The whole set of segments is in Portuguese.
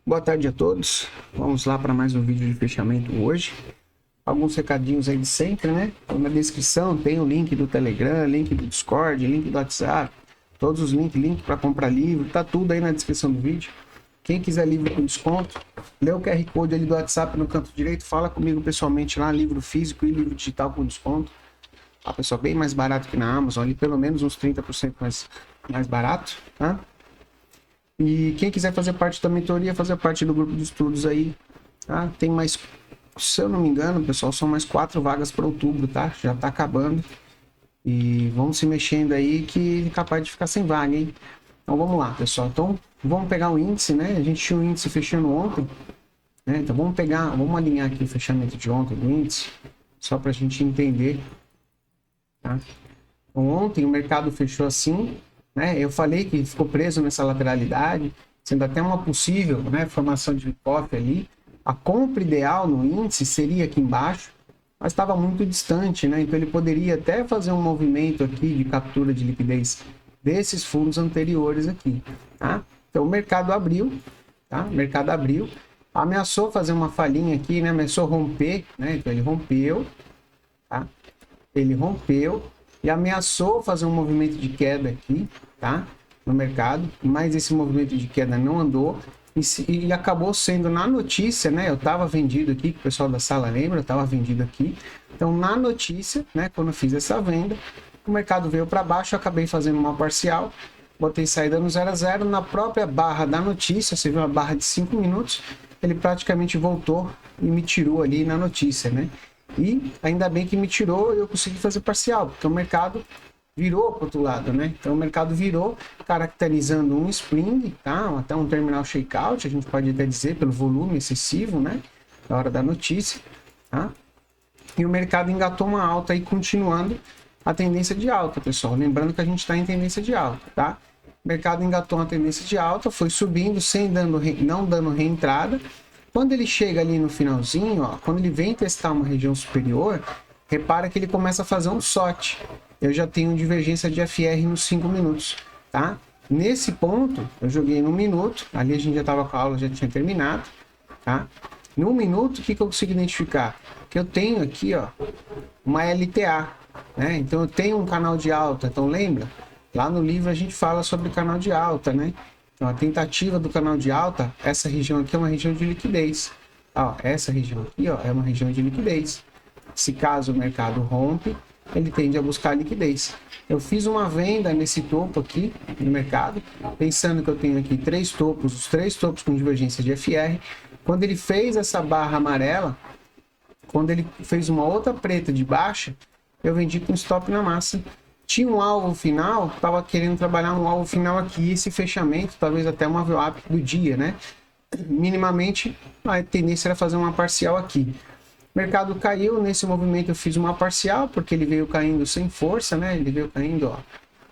Boa tarde a todos. Vamos lá para mais um vídeo de fechamento hoje. Alguns recadinhos aí de sempre, né? Na descrição tem o link do Telegram, link do Discord, link do WhatsApp, todos os link para comprar livro, tá tudo aí na descrição do vídeo. Quem quiser livro com desconto, lê o QR Code ali do WhatsApp no canto direito, fala comigo pessoalmente lá, livro físico e livro digital com desconto. Tá, pessoal, bem mais barato que na Amazon, ali pelo menos uns 30% mais barato, tá? E quem quiser fazer parte da mentoria, fazer parte do grupo de estudos aí, tá? Tem mais, se eu não me engano, pessoal, são mais 4 vagas para outubro, tá? Já tá acabando. E vamos se mexendo aí que é capaz de ficar sem vaga, hein? Então vamos lá, pessoal. Então vamos pegar o índice, né? A gente tinha o índice fechando ontem, né? Então vamos alinhar aqui o fechamento de ontem do índice, só para a gente entender, tá? Então, ontem o mercado fechou assim, né? Eu falei que ficou preso nessa lateralidade, sendo até uma possível, né, formação de ripoff ali. A compra ideal no índice seria aqui embaixo, mas estava muito distante, né? Então ele poderia até fazer um movimento aqui de captura de liquidez desses fundos anteriores aqui, tá? Então o mercado abriu, tá? O mercado abriu, ameaçou fazer uma falhinha aqui, né? Ameaçou romper, né? Então ele rompeu, tá? Ele rompeu e ameaçou fazer um movimento de queda aqui, tá? No mercado, mas esse movimento de queda não andou e acabou sendo na notícia, né? Eu estava vendido aqui, que o pessoal da sala lembra, eu estava vendido aqui. Então, na notícia, né? Quando eu fiz essa venda, o mercado veio para baixo, eu acabei fazendo uma parcial, botei saída no 0 a 0, na própria barra da notícia, você viu uma barra de 5 minutos, ele praticamente voltou e me tirou ali na notícia, né? E ainda bem que me tirou e eu consegui fazer parcial, porque o mercado virou para o outro lado, né? Então o mercado virou, caracterizando um spring, tá? Até um terminal shakeout, a gente pode até dizer, pelo volume excessivo, né? Na hora da notícia, tá? E o mercado engatou uma alta aí, continuando a tendência de alta, pessoal. Lembrando que a gente está em tendência de alta, tá? O mercado engatou uma tendência de alta, foi subindo, não dando reentrada. Quando ele chega ali no finalzinho, ó, quando ele vem testar uma região superior, repara que ele começa a fazer um SOT. Eu já tenho divergência de FR nos 5 minutos, tá? Nesse ponto, eu joguei no minuto, ali a gente já estava com a aula, já tinha terminado, tá? No minuto, o que eu consigo identificar? Que eu tenho aqui, ó, uma LTA, né? Então eu tenho um canal de alta, então lembra? Lá no livro a gente fala sobre canal de alta, né? Então a tentativa do canal de alta, essa região aqui é uma região de liquidez. Ó, essa região aqui, ó, é uma região de liquidez. Se caso o mercado rompe, ele tende a buscar liquidez. Eu fiz uma venda nesse topo aqui no mercado, pensando que eu tenho aqui os três topos com divergência de FR. Quando ele fez essa barra amarela, quando ele fez uma outra preta de baixa, eu vendi com stop na massa. Tinha um alvo final, estava querendo trabalhar um alvo final aqui, esse fechamento, talvez até uma VWAP do dia, né? Minimamente, a tendência era fazer uma parcial aqui. O mercado caiu, nesse movimento eu fiz uma parcial, porque ele veio caindo sem força, né? Ele veio caindo, ó,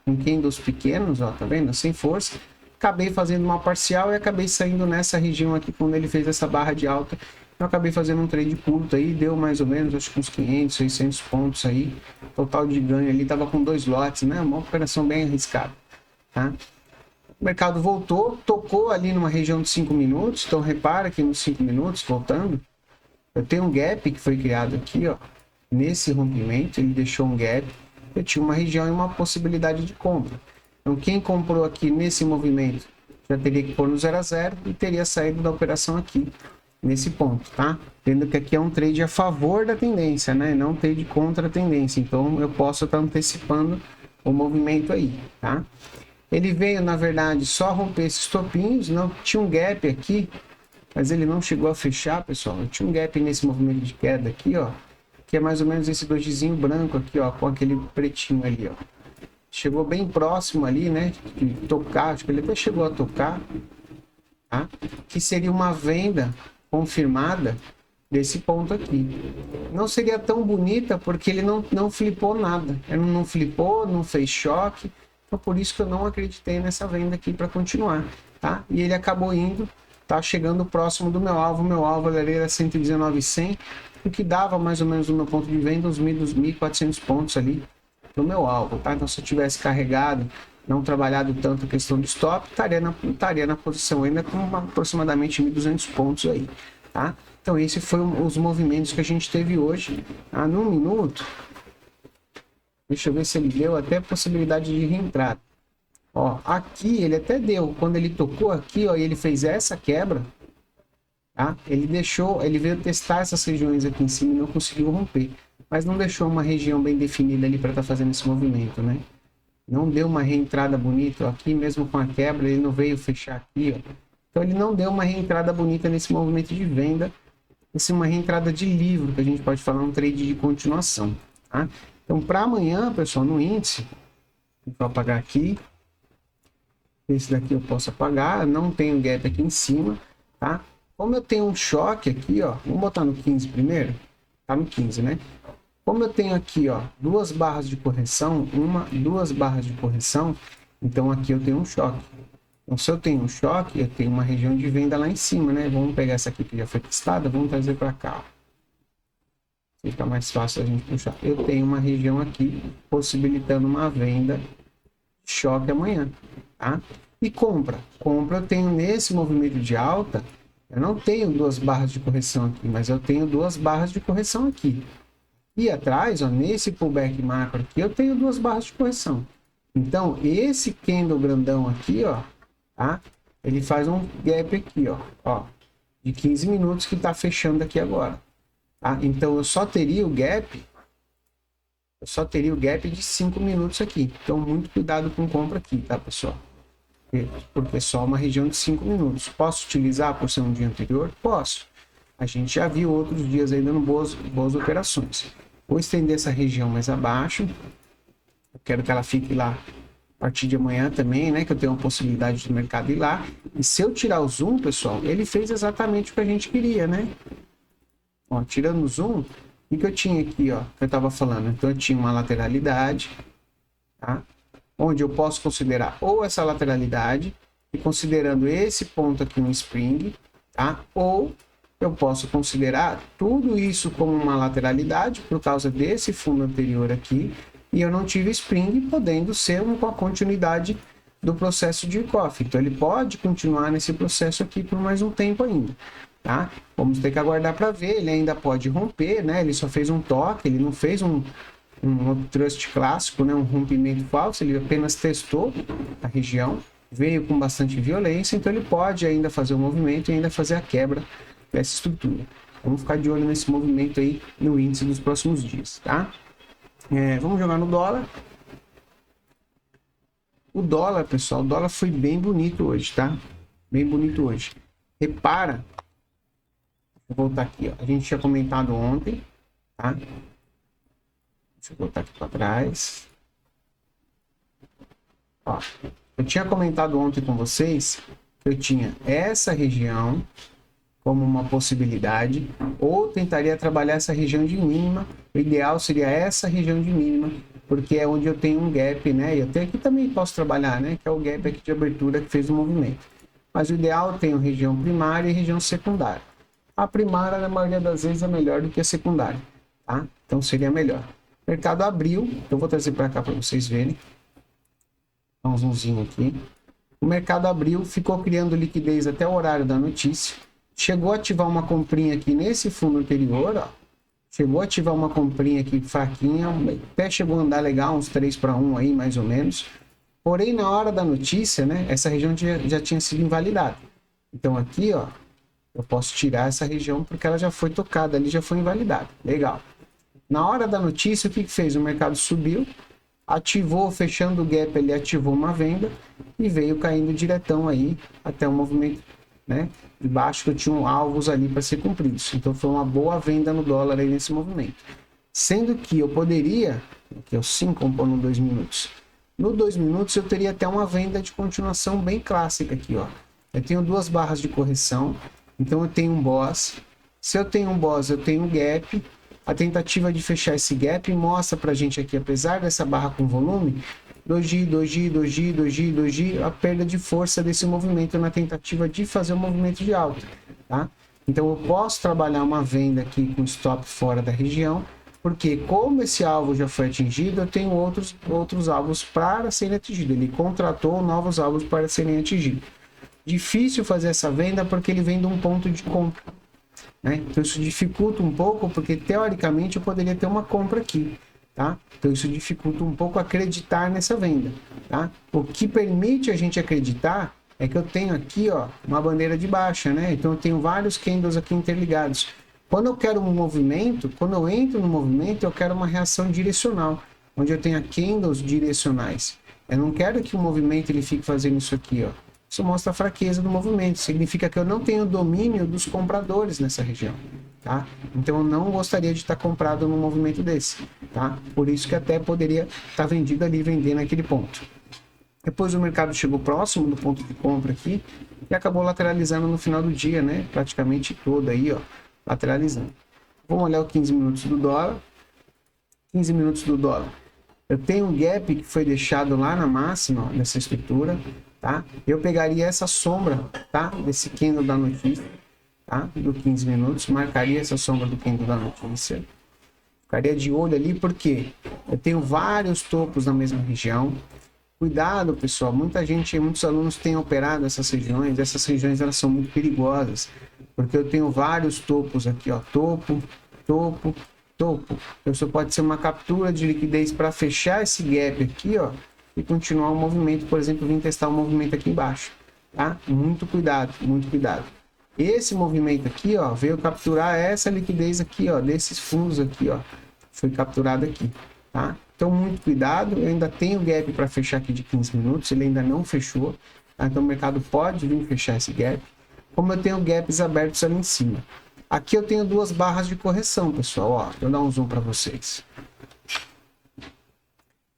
com candles pequenos, ó, tá vendo? Sem força. Acabei fazendo uma parcial e acabei saindo nessa região aqui, quando ele fez essa barra de alta. Eu acabei fazendo um trade curto aí, deu mais ou menos, acho que uns 500, 600 pontos aí. Total de ganho ali, tava com 2 lotes, né? Uma operação bem arriscada, tá? O mercado voltou, tocou ali numa região de 5 minutos, então repara que nos 5 minutos, voltando, eu tenho um gap que foi criado aqui, ó. Nesse rompimento, ele deixou um gap, eu tinha uma região e uma possibilidade de compra. Então, quem comprou aqui nesse movimento já teria que pôr no 0 a 0 e teria saído da operação aqui, nesse ponto, tá? Tendo que aqui é um trade a favor da tendência, né? Não trade contra a tendência. Então, eu posso estar antecipando o movimento aí, tá? Ele veio, na verdade, só romper esses topinhos, não tinha um gap aqui, mas ele não chegou a fechar, pessoal. Tinha um gap nesse movimento de queda aqui, ó, que é mais ou menos esse dojizinho branco aqui, ó, com aquele pretinho ali, ó. Chegou bem próximo ali, né, de tocar, acho que ele até chegou a tocar, tá? Que seria uma venda confirmada desse ponto aqui. Não seria tão bonita porque ele não flipou nada. Ele não flipou, não fez choque. Então por isso que eu não acreditei nessa venda aqui para continuar, tá? E ele acabou indo, tá chegando próximo do meu alvo. Meu alvo era 119,100, o que dava mais ou menos no meu ponto de venda uns 1.400 pontos ali no meu alvo, tá? Então se eu tivesse carregado não trabalhado tanto a questão do stop, estaria na posição ainda com aproximadamente 1.200 pontos aí, tá? Então esse foi os movimentos que a gente teve hoje. Num minuto, deixa eu ver se ele deu até possibilidade de reentrada. Ó, aqui ele até deu, quando ele tocou aqui, ó, e ele fez essa quebra, tá? Ele veio testar essas regiões aqui em cima e não conseguiu romper, mas não deixou uma região bem definida ali para estar fazendo esse movimento, né? Não deu uma reentrada bonita, ó, aqui mesmo com a quebra, ele não veio fechar aqui, ó. Então ele não deu uma reentrada bonita nesse movimento de venda, esse é uma reentrada de livro, que a gente pode falar um trade de continuação, tá? Então para amanhã, pessoal, no índice, vou apagar aqui. Esse daqui eu posso apagar, não tenho gap aqui em cima, tá? Como eu tenho um choque aqui, ó, vamos botar no 15 primeiro, tá no 15, né? Como eu tenho aqui, ó, duas barras de correção, duas barras de correção, então aqui eu tenho um choque. Então se eu tenho um choque, eu tenho uma região de venda lá em cima, né? Vamos pegar essa aqui que já foi testada, vamos trazer para cá, ó. Fica mais fácil a gente puxar. Eu tenho uma região aqui possibilitando uma venda choque amanhã, tá? E compra eu tenho nesse movimento de alta, eu não tenho duas barras de correção aqui, mas eu tenho duas barras de correção aqui. E atrás, ó, nesse pullback macro aqui, eu tenho duas barras de correção. Então, esse candle grandão aqui, ó, tá? Ele faz um gap aqui, ó, de 15 minutos que tá fechando aqui agora, tá? Então, eu só teria o gap de 5 minutos aqui. Então, muito cuidado com compra aqui, tá, pessoal? Porque é só uma região de 5 minutos. Posso utilizar por ser um dia anterior? Posso. A gente já viu outros dias aí dando boas operações. Vou estender essa região mais abaixo. Eu quero que ela fique lá a partir de amanhã também, né? Que eu tenho uma possibilidade do mercado ir lá. E se eu tirar o zoom, pessoal, ele fez exatamente o que a gente queria, né? Ó, tirando o zoom, o que eu tinha aqui, ó, que eu estava falando. Então eu tinha uma lateralidade, tá? Onde eu posso considerar ou essa lateralidade, e considerando esse ponto aqui um spring, tá? Ou eu posso considerar tudo isso como uma lateralidade por causa desse fundo anterior aqui, e eu não tive spring, podendo ser uma continuidade do processo de Wyckoff. Então ele pode continuar nesse processo aqui por mais um tempo ainda, tá? Vamos ter que aguardar para ver, ele ainda pode romper, né? Ele só fez um toque, ele não fez um trust clássico, né? Um rompimento falso, ele apenas testou a região, veio com bastante violência, então ele pode ainda fazer o movimento e ainda fazer a quebra dessa estrutura. Vamos ficar de olho nesse movimento aí no índice dos próximos dias, tá? Vamos jogar no dólar. O dólar, pessoal, o dólar foi bem bonito hoje, tá? Bem bonito hoje. Repara, vou voltar aqui, ó. A gente tinha comentado ontem, tá? Deixa eu voltar aqui para trás. Ó, eu tinha comentado ontem com vocês que eu tinha essa região como uma possibilidade, ou tentaria trabalhar essa região de mínima. O ideal seria essa região de mínima, porque é onde eu tenho um gap, né? E até aqui também posso trabalhar, né? Que é o gap aqui de abertura que fez o movimento. Mas o ideal eu tenho região primária e região secundária. A primária, na maioria das vezes, é melhor do que a secundária, tá? Então seria melhor. O mercado abriu, eu vou trazer para cá para vocês verem. Dá um zoomzinho aqui. O mercado abriu, ficou criando liquidez até o horário da notícia. Chegou a ativar uma comprinha aqui nesse fundo anterior, ó. Chegou a ativar uma comprinha aqui fraquinha, até chegou a andar legal, uns 3-1 aí, mais ou menos. Porém, na hora da notícia, né, essa região já tinha sido invalidada. Então aqui, ó, eu posso tirar essa região porque ela já foi tocada ali, já foi invalidada. Legal. Na hora da notícia, o que fez? O mercado subiu, ativou, fechando o gap, ele ativou uma venda e veio caindo diretão aí até o movimento, né? Debaixo que eu tinha alvos ali para ser cumpridos. Então foi uma boa venda no dólar aí nesse movimento. Sendo que eu poderia, aqui é o 5, no 2 minutos. No 2 minutos eu teria até uma venda de continuação bem clássica aqui, ó. Eu tenho duas barras de correção, então eu tenho um boss. Se eu tenho um boss, eu tenho um gap. A tentativa de fechar esse gap mostra pra gente aqui, apesar dessa barra com volume, 2G, 2G, 2G, 2G, 2G, a perda de força desse movimento na tentativa de fazer o movimento de alta, tá? Então eu posso trabalhar uma venda aqui com stop fora da região, Porque como esse alvo já foi atingido, eu tenho outros alvos para serem atingidos. Ele contratou novos alvos para serem atingidos. Difícil fazer essa venda porque ele vem de um ponto de compra, né? Então isso dificulta um pouco, porque teoricamente eu poderia ter uma compra aqui, tá? Então isso dificulta um pouco acreditar nessa venda, tá? O que permite a gente acreditar é que eu tenho aqui, ó, uma bandeira de baixa, né? Então eu tenho vários candles aqui interligados. Quando eu quero um movimento, quando eu entro no movimento, eu quero uma reação direcional, onde eu tenho candles direcionais. Eu não quero que o movimento ele fique fazendo isso aqui, ó. Isso mostra a fraqueza do movimento, significa que eu não tenho domínio dos compradores nessa região, tá? Então eu não gostaria de estar comprado num movimento desse, tá? Por isso que até poderia estar vendido ali, vender naquele ponto. Depois o mercado chegou próximo do ponto de compra aqui e acabou lateralizando no final do dia, né? Praticamente todo aí, ó, lateralizando. Vamos olhar o 15 minutos do dólar. 15 minutos do dólar. Eu tenho um gap que foi deixado lá na máxima, ó, nessa estrutura, tá? Eu pegaria essa sombra, tá? Desse candle da notícia, tá? Do 15 minutos, marcaria essa sombra do candle da notícia. Ficaria de olho ali, porque eu tenho vários topos na mesma região. Cuidado, pessoal, muitos alunos têm operado essas regiões elas são muito perigosas, porque eu tenho vários topos aqui, ó, topo, topo, topo. Isso pode ser uma captura de liquidez para fechar esse gap aqui, ó, e continuar o movimento, por exemplo, vim testar o movimento aqui embaixo, tá? Muito cuidado, muito cuidado. Esse movimento aqui, ó, veio capturar essa liquidez aqui, ó, desses fundos aqui, ó, foi capturado aqui, tá? Então, muito cuidado, eu ainda tenho gap para fechar aqui de 15 minutos, ele ainda não fechou, tá? Então o mercado pode vir fechar esse gap, como eu tenho gaps abertos ali em cima. Aqui eu tenho duas barras de correção, pessoal, ó, deixa eu dar um zoom para vocês.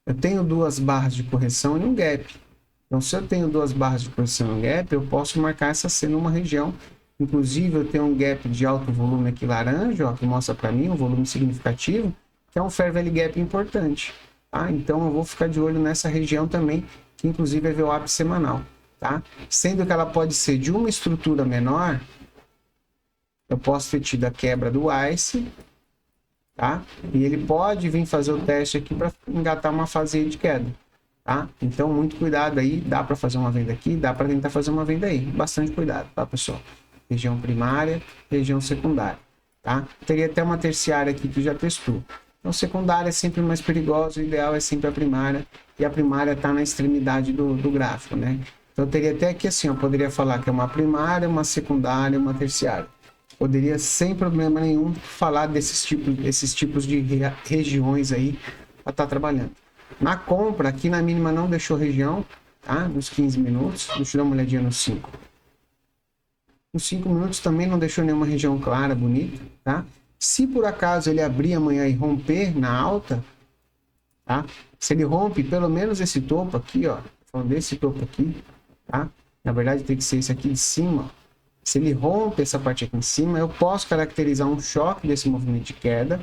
Eu tenho duas barras de correção e um gap. Então, se eu tenho duas barras de correção e um gap, eu posso marcar essa cena numa região. Inclusive, eu tenho um gap de alto volume aqui laranja, ó, que mostra para mim um volume significativo, que é um fair value gap importante, tá? Então, eu vou ficar de olho nessa região também, que inclusive é VWAP semanal, tá? Sendo que ela pode ser de uma estrutura menor, eu posso ter tido a quebra do ICE, tá? E ele pode vir fazer o teste aqui para engatar uma fase de queda, tá? Então, muito cuidado aí, dá para fazer uma venda aqui, dá para tentar fazer uma venda aí, bastante cuidado, tá, pessoal? Região primária, região secundária, tá? Teria até uma terciária aqui que já testou. Então, secundária é sempre mais perigosa, o ideal é sempre a primária, e a primária está na extremidade do gráfico, né? Então, teria até aqui assim, eu poderia falar que é uma primária, uma secundária, uma terciária. Poderia, sem problema nenhum, falar desses tipos de regiões aí para estar trabalhando. Na compra, aqui na mínima não deixou região, tá? Nos 15 minutos. Deixa eu dar uma olhadinha nos 5. Nos 5 minutos também não deixou nenhuma região clara, bonita, tá? Se por acaso ele abrir amanhã e romper na alta, tá? Se ele rompe pelo menos esse topo aqui, ó, falando desse topo aqui, tá? Na verdade tem que ser esse aqui de cima, ó. Se ele rompe essa parte aqui em cima, eu posso caracterizar um choque desse movimento de queda,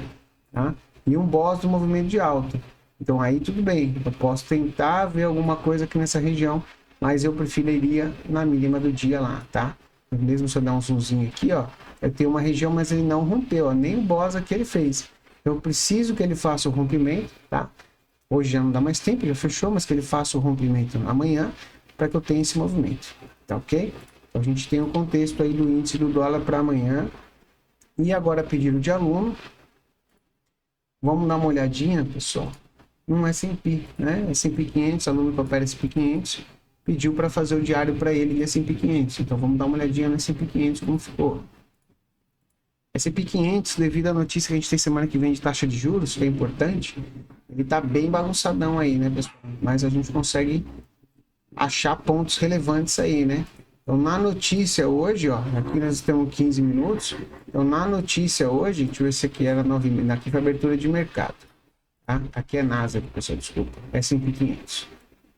tá? E um boss do movimento de alta. Então aí tudo bem, eu posso tentar ver alguma coisa aqui nessa região, mas eu preferiria na mínima do dia lá, tá? Mesmo se eu dar um zoomzinho aqui, ó, eu tenho uma região, mas ele não rompeu, ó, nem o boss aqui ele fez. Eu preciso que ele faça o rompimento, tá? Hoje já não dá mais tempo, já fechou, mas que ele faça o rompimento amanhã para que eu tenha esse movimento, tá ok? A gente tem o contexto aí do índice do dólar para amanhã. E agora, pedido de aluno. Vamos dar uma olhadinha, pessoal, no S&P, né? S&P 500, aluno que opera S&P 500, pediu para fazer o diário para ele de S&P 500. Então, vamos dar uma olhadinha no S&P 500, como ficou. S&P 500, devido à notícia que a gente tem semana que vem de taxa de juros, que é importante, ele tá bem bagunçadão aí, né, pessoal? Mas a gente consegue achar pontos relevantes aí, né? Então, na notícia hoje, ó, aqui nós temos 15 minutos. Então, na notícia hoje, deixa eu ver se aqui era 9h30, aqui foi abertura de mercado, tá? Aqui é Nasdaq, pessoal, desculpa, S&P 500,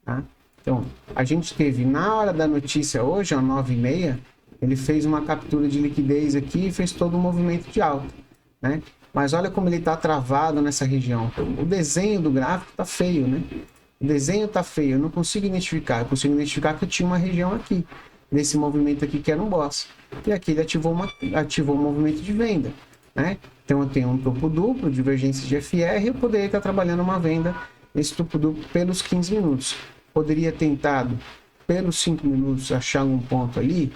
tá? Então, a gente teve, na hora da notícia hoje, ó, 9h30, ele fez uma captura de liquidez aqui e fez todo um movimento de alta, né? Mas olha como ele está travado nessa região. Então, o desenho do gráfico tá feio, né? O desenho tá feio, eu não consigo identificar. Eu consigo identificar que eu tinha uma região aqui, nesse movimento aqui que era um boss. E aqui ele ativou um movimento de venda, né? Então eu tenho um topo duplo, divergência de FR, eu poderia estar trabalhando uma venda, esse topo duplo pelos 15 minutos. Poderia tentado pelos 5 minutos achar um ponto ali.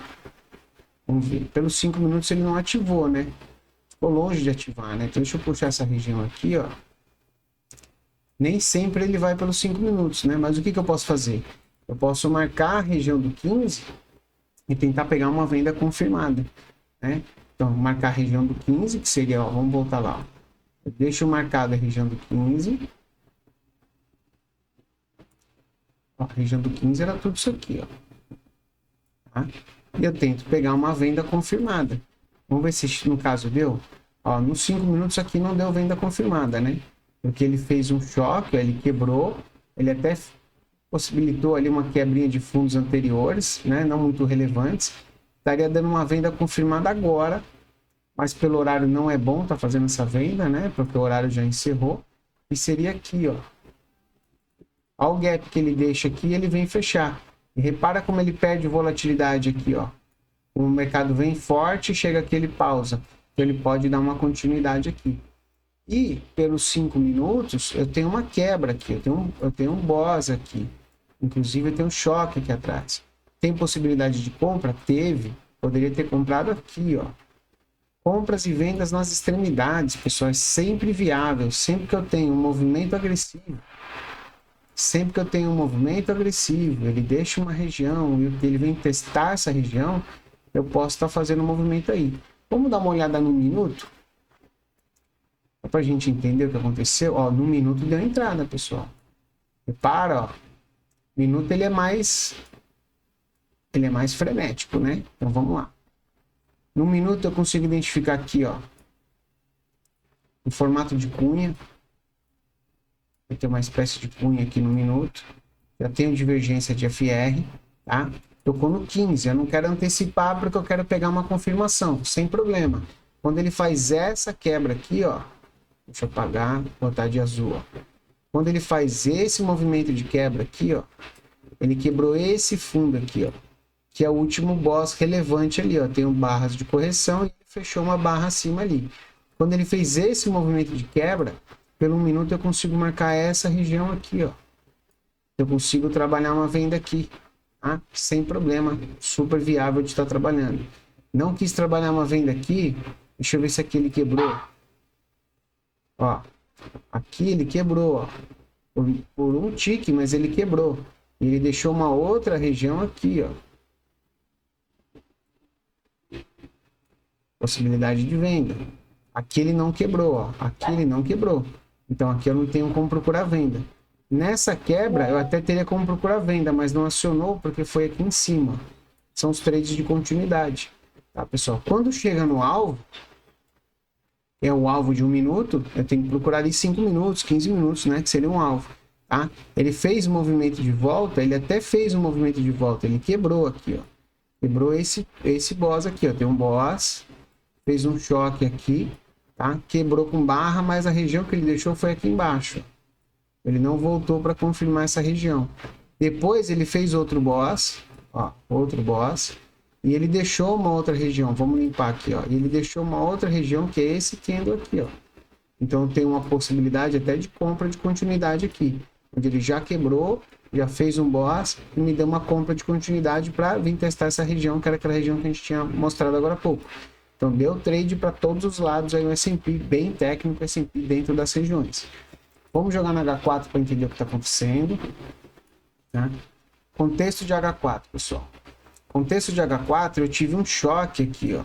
Vamos ver, pelos 5 minutos ele não ativou, né? Ficou longe de ativar, né? Então deixa eu puxar essa região aqui, ó. Nem sempre ele vai pelos 5 minutos, né? Mas o que eu posso fazer? Eu posso marcar a região do 15 e tentar pegar uma venda confirmada, né? Então, marcar a região do 15, que seria, ó, vamos voltar lá, ó. Eu deixo marcada a região do 15. Ó, a região do 15 era tudo isso aqui, ó. Tá? E eu tento pegar uma venda confirmada. Vamos ver se no caso deu. Ó, nos 5 minutos aqui não deu venda confirmada, né? Porque ele fez um choque, ele quebrou, ele até possibilitou ali uma quebrinha de fundos anteriores, né? Não muito relevantes. Estaria dando uma venda confirmada agora, mas pelo horário não é bom estar fazendo essa venda, né? Porque o horário já encerrou. E seria aqui, ó. Olha o gap que ele deixa aqui, ele vem fechar. E repara como ele perde volatilidade aqui, ó. O mercado vem forte, chega aqui, ele pausa. Então ele pode dar uma continuidade aqui. E pelos 5 minutos, eu tenho uma quebra aqui, eu tenho um boss aqui. Inclusive eu tenho um choque aqui atrás. Tem possibilidade de compra? Teve. Poderia ter comprado aqui, ó. Compras e vendas nas extremidades, pessoal, é sempre viável. Sempre que eu tenho um movimento agressivo, ele deixa uma região e ele vem testar essa região, eu posso estar fazendo um movimento aí. Vamos dar uma olhada no minuto? Para a gente entender o que aconteceu. Ó, no minuto deu entrada, pessoal. Repara, ó. Minuto ele é mais frenético, né? Então vamos lá. No minuto eu consigo identificar aqui, ó, o formato de cunha. Vai ter uma espécie de cunha aqui no minuto. Já tenho divergência de FR, tá? Tocou no 15, eu não quero antecipar porque eu quero pegar uma confirmação, sem problema. Quando ele faz essa quebra aqui, ó, deixa eu apagar, botar de azul, ó. Quando ele faz esse movimento de quebra aqui, ó, ele quebrou esse fundo aqui, ó, que é o último boss relevante ali, ó. Tem barras de correção e ele fechou uma barra acima ali. Quando ele fez esse movimento de quebra, pelo 1 minuto eu consigo marcar essa região aqui, ó. Eu consigo trabalhar uma venda aqui, tá? Sem problema, super viável de estar trabalhando. Não quis trabalhar uma venda aqui, deixa eu ver se aqui ele quebrou. Ó, aqui ele quebrou, ó, por um tique, mas ele quebrou. E ele deixou uma outra região aqui, ó. Possibilidade de venda. Aqui ele não quebrou, ó. Aqui ele não quebrou. Então aqui eu não tenho como procurar venda. Nessa quebra eu até teria como procurar venda, mas não acionou porque foi aqui em cima. São os trades de continuidade. Tá, pessoal? Quando chega no alvo, é o alvo de 1 minuto, eu tenho que procurar ali 5 minutos, 15 minutos, né? Que seria um alvo. Tá? Ele fez o movimento de volta, ele até fez um movimento de volta, ele quebrou aqui, ó. Quebrou esse boss aqui, ó. Tem um boss, fez um choque aqui, tá? Quebrou com barra, mas a região que ele deixou foi aqui embaixo. Ele não voltou para confirmar essa região. Depois ele fez outro boss, ó, outro boss, e ele deixou uma outra região. Vamos limpar aqui, ó. E ele deixou uma outra região que é esse candle aqui, ó. Então tem uma possibilidade até de compra de continuidade aqui, onde ele já quebrou, já fez um boss e me deu uma compra de continuidade para vir testar essa região, que era aquela região que a gente tinha mostrado agora há pouco. Então deu trade para todos os lados, aí o S&P bem técnico, S&P dentro das regiões. Vamos jogar na H4 para entender o que está acontecendo. Tá? Contexto de H4, pessoal. Contexto de H4, eu tive um choque aqui, ó.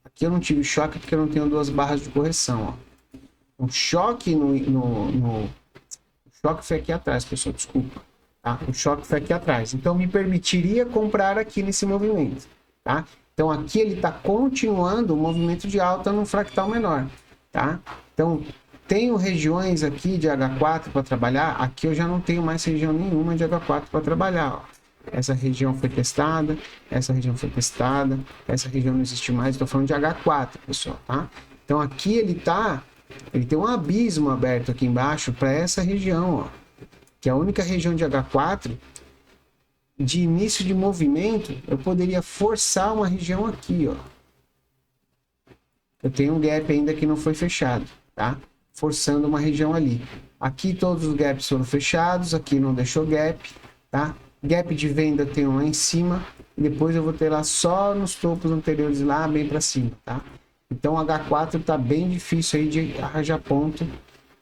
Aqui eu não tive choque porque eu não tenho duas barras de correção, ó. Um choque o choque foi aqui atrás, pessoal, desculpa. Tá? O choque foi aqui atrás. Então me permitiria comprar aqui nesse movimento, tá? Então aqui ele está continuando o movimento de alta num fractal menor, tá? Então tenho regiões aqui de H4 para trabalhar. Aqui eu já não tenho mais região nenhuma de H4 para trabalhar, ó. Essa região foi testada, essa região foi testada, essa região não existe mais. Estou falando de H4, pessoal, tá? Então aqui ele tem um abismo aberto aqui embaixo para essa região, ó, que é a única região de H4 de início de movimento. Eu poderia forçar uma região aqui, ó. eu tenho um gap ainda que não foi fechado, tá? Forçando uma região ali. Aqui todos os gaps foram fechados, aqui não deixou gap, tá? Gap de venda eu tenho lá em cima, e depois eu vou ter lá só nos topos anteriores lá bem para cima, tá? Então o H4 tá bem difícil aí de arranjar ponto,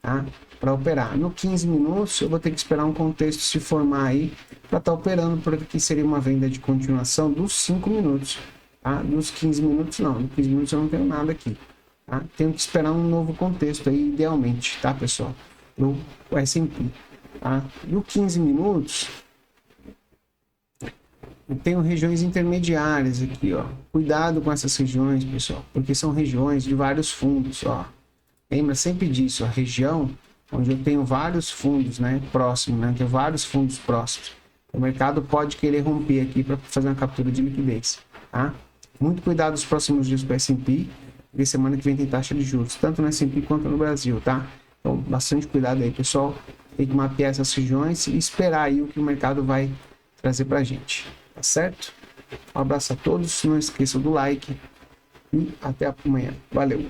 tá? Para operar. No 15 minutos eu vou ter que esperar um contexto se formar aí para estar operando, porque aqui seria uma venda de continuação dos 5 minutos, tá? Dos 15 minutos não, nos 15 minutos eu não tenho nada aqui, tá? Tenho que esperar um novo contexto aí, idealmente, tá, pessoal? No S&P, tá? No 15 minutos eu tenho regiões intermediárias aqui, ó. Cuidado com essas regiões, pessoal, porque são regiões de vários fundos, ó. Lembra sempre disso, a região onde eu tenho vários fundos, né, próximo, né, tenho vários fundos próximos. O mercado pode querer romper aqui para fazer uma captura de liquidez, tá? Muito cuidado nos próximos dias com o S&P, porque semana que vem tem taxa de juros, tanto no S&P quanto no Brasil, tá? Então, bastante cuidado aí, pessoal. Tem que mapear essas regiões e esperar aí o que o mercado vai trazer pra gente, tá certo? Um abraço a todos, não esqueçam do like e até amanhã. Valeu!